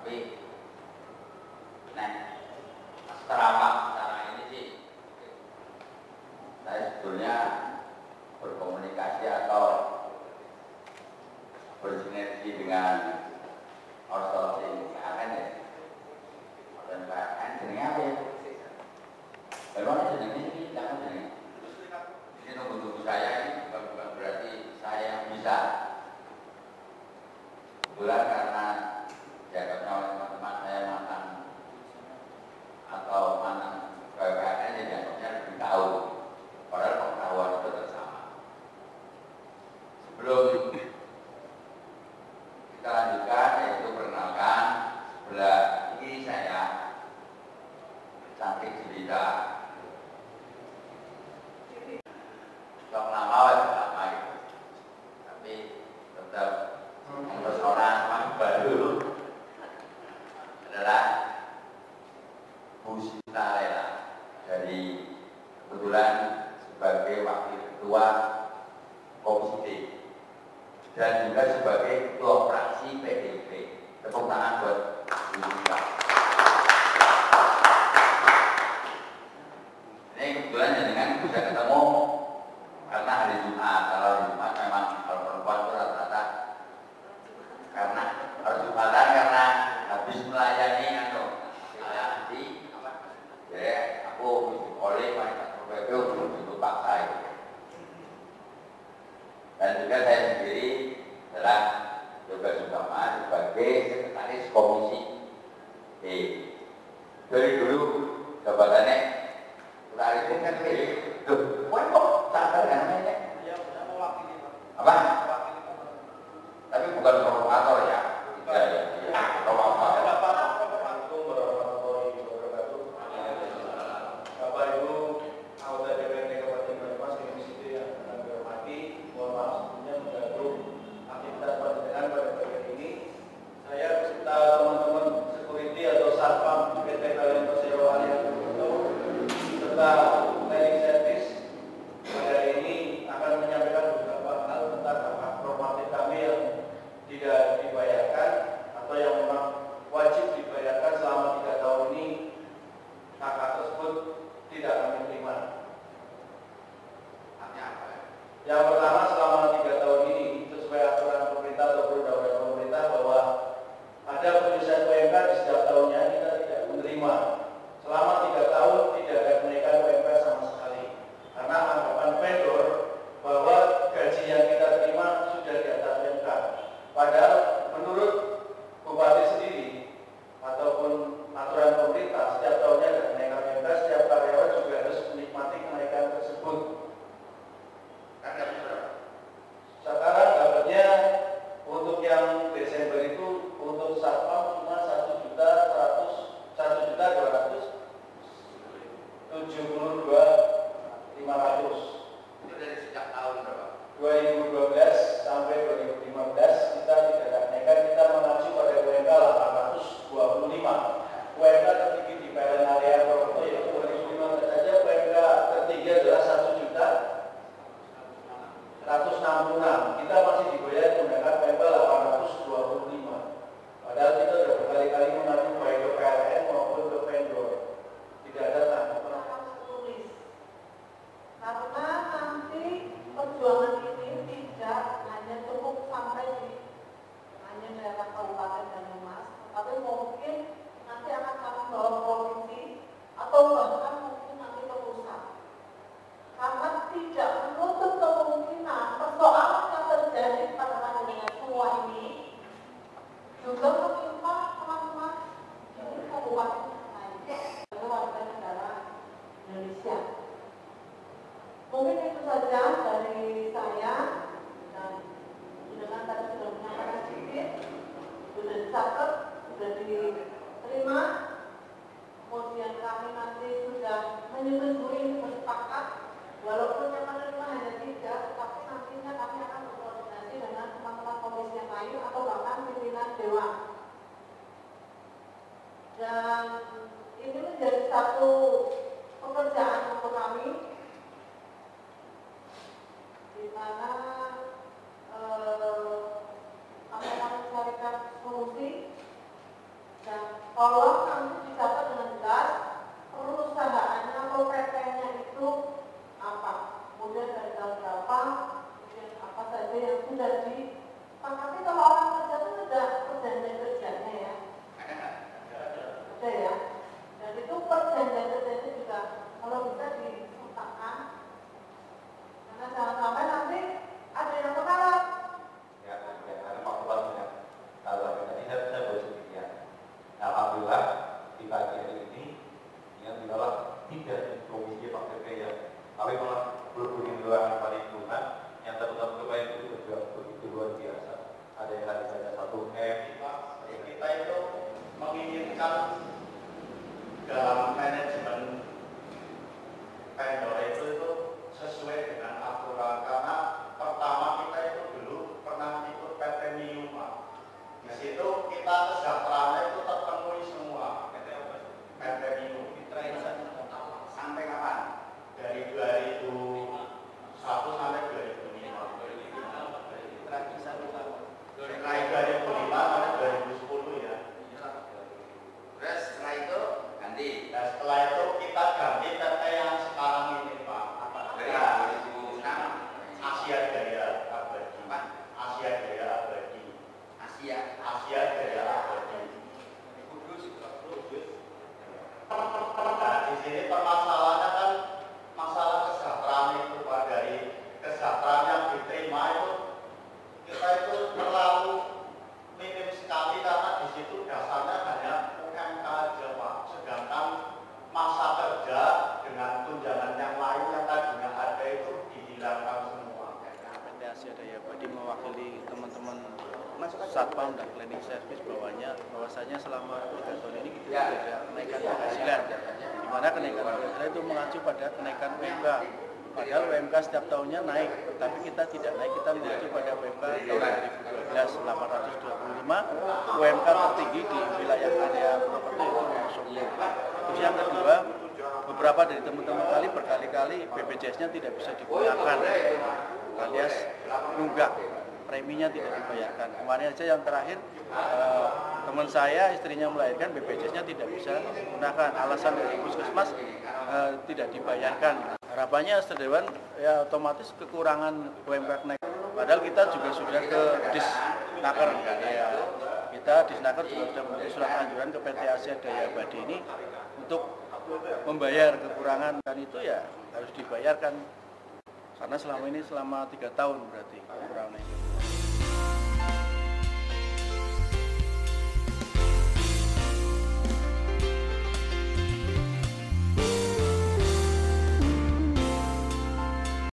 Tapi nah secara ini sih saya sebetulnya berkomunikasi atau bersinergi dengan outsourcing PLN ya. Dan PLN jenenge apa ya? Bagaimana jenenge ini? Jangan jenenge. Ini tunggu-tunggu saya ini bukan berarti saya bisa. Kebetulan karena dianggapnya oleh teman-teman saya mantan atau mantan PLN yang dianggapnya lebih tahu. Padahal pengetahuan itu bersama. Sebelum kita lanjutkan, yaitu perkenalkan sebelah ini saya cantik jelita. Sok lama wajah lama gitu. Tapi tetap mempersona sama baru adalah Bu Sinta Lela dari kebetulan sebagai wakil ketua Komisi D dan juga sebagai ketua fraksi PDIP. Tepuk tangan buat Bu Sinta. Ini kebetulan dengan bisa ketemu karena hari Jumat. Kalau hari Jumat memang kalau perempuan itu rata-rata karena harus Jumatan karena habis melayani di apa? Jadi aku oleh wanita PPP untuk paksa itu. Dan juga saya sendiri adalah Yoga Sukama sebagai sekretaris Komisi D. Dari dulu jabatannya sekretaris itu kan kok sadar kan namanya? Ya, mewakili Pak. Apa? Tapi bukan provokator ya. Ya, provokator. Bapak Ibu anggota DPRD Kabupaten Banyumas Komisi D yang kami hormati, mohon maaf sebelumnya mengganggu aktivitas panjenengan pada bagian ini. Saya beserta teman-teman security atau satpam PT PLN Persero Allian serta cleaning service pada hari ini akan menyampaikan beberapa hal tentang hak normatif kami yang tidak dibayarkan atau yang memang wajib dibayarkan selama 3 tahun ini. Hak tersebut tidak kami terima. Haknya apa? Yang pertama, selama 3 tahun ini sesuai aturan pemerintah atau perundang-undangan pemerintah bahwa ada penyelesaian UMK di setiap tahunnya kita tidak menerima. Selama 3 tahun tidak ada kenaikan UMK sama sekali. Karena anggapan vendor bahwa gaji yang kita terima sudah di atas UMK. Padahal menurut Bupati sendiri ataupun aturan pemerintah setiap tahunnya ada kenaikan UMK, setiap karyawan juga harus menikmati kenaikan tersebut. Kan nggak bisa. Sekarang dapatnya untuk yang Desember itu untuk satpam cuma 1.272.500. Itu dari sejak tahun berapa? 2012 sampai 2015 kita tidak ada kenaikan, kita mengacu pada UMK 825. UMK tertinggi di PLN area Purwokerto yaitu 2015 saja UMK tertinggi adalah 1.166. Kita masih dibayar menggunakan UMK 825. Padahal kita sudah berkali-kali mengacu baik ke PLN maupun ke vendor. Tidak ada tanggapan. Karena nanti perjuangan ini tidak hanya cukup sampai di hanya daerah Kabupaten Banyumas, tapi mungkin nanti akan kami bawa ke provinsi atau bahkan mungkin nanti ke pusat. Karena tidak menutup kemungkinan persoalan yang terjadi pada panjenengan semua ini juga menimpa teman-teman di kabupaten lain sebagai warga negara Indonesia. Mungkin itu saja dari saya, dan dengan tadi sudah menyampaikan sedikit, sudah dicatat, sudah diterima, kemudian kami nanti sudah menyetujui bersepakat, walaupun yang menerima hanya 3, tetapi nantinya kami akan berkoordinasi dengan teman-teman komisi yang lain atau bahkan pimpinan dewan. Dan ini menjadi satu pekerjaan untuk kami, di mana kami akan mencarikan solusi kan dalam manajemen vendor itu sesuai dengan aturan, karena pertama kita itu dulu pernah ikut PT Miu, Pak. Di situ kita kesejahteraannya itu terpenuhi semua. PT Miu sampai kapan? Dari 2001 sampai 2005. Dari 2005 sampai 2010 ya. Terus setelah itu ganti. Nah, setelah itu kita ganti PT yang sekarang ini, Pak. Dari Nah, 2006 Asia Jaya Abadi. Pak. Asia Jaya Abadi. Asia. Asia Jaya Abadi. Nah, di sini permasalahannya kan masalah kesejahteraan itu, Pak. Dari kesejahteraan yang diterima itu kita itu terlalu minim sekali, karena di situ dasarnya hanya UMK aja, Pak. Sedangkan masa kerja dengan tunjangan yang lain yang tadinya ada itu dihilangkan semua. PT Asia Daya Abadi mewakili teman-teman Satpam dan Cleaning Service bahwasanya selama 3 tahun ini kita tidak ada kenaikan penghasilan, di mana kenaikan penghasilan itu mengacu pada kenaikan UMK. Padahal UMK setiap tahunnya naik, tapi kita tidak naik, kita mengacu pada UMK tahun 2012 825, UMK tertinggi di wilayah area Purwokerto itu Wonosobo. Terus yang kedua, beberapa dari teman-teman berkali-kali BPJS-nya tidak bisa digunakan, alias nunggak, preminya tidak dibayarkan. Kemarin aja yang terakhir, teman saya istrinya melahirkan, BPJS-nya tidak bisa digunakan, alasan dari puskesmas tidak dibayarkan. Harapannya Dewan ya otomatis kekurangan UMK naik. Padahal kita juga sudah ke Disnaker, ya. Kita Disnaker juga sudah memberi surat anjuran ke PT Asia Daya Abadi ini untuk membayar kekurangan, dan itu ya harus dibayarkan karena selama ini selama 3 tahun berarti kekurangan itu.